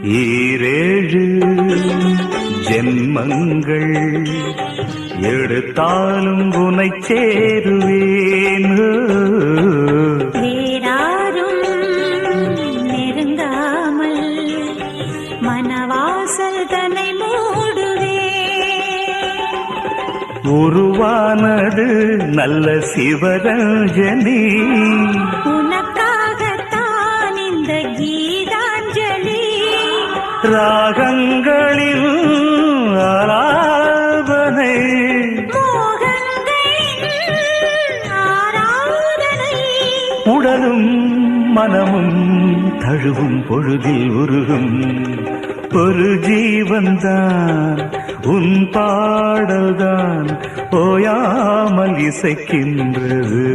ஈரேழு ஜென்மங்கள் எடுத்தாலும் உனை சேருவேன். வேறாரும் நெருங்காமல் மனவாசல் தன்னை மூடுவே. உருவானது நல்ல சிவரஞ்சனி, உனக்காகத்தான் இந்த கீதாஞ்சலி. ராகங்களில் ஆலாபனை, மோகங்களின் ஆராதனை. உடலும் மனமும் தழுவும் பொழுதில் உருகும் ஒரு ஜீவன்தான் உன் பாடல்தான் ஓயாமல் இசைக்கின்றது.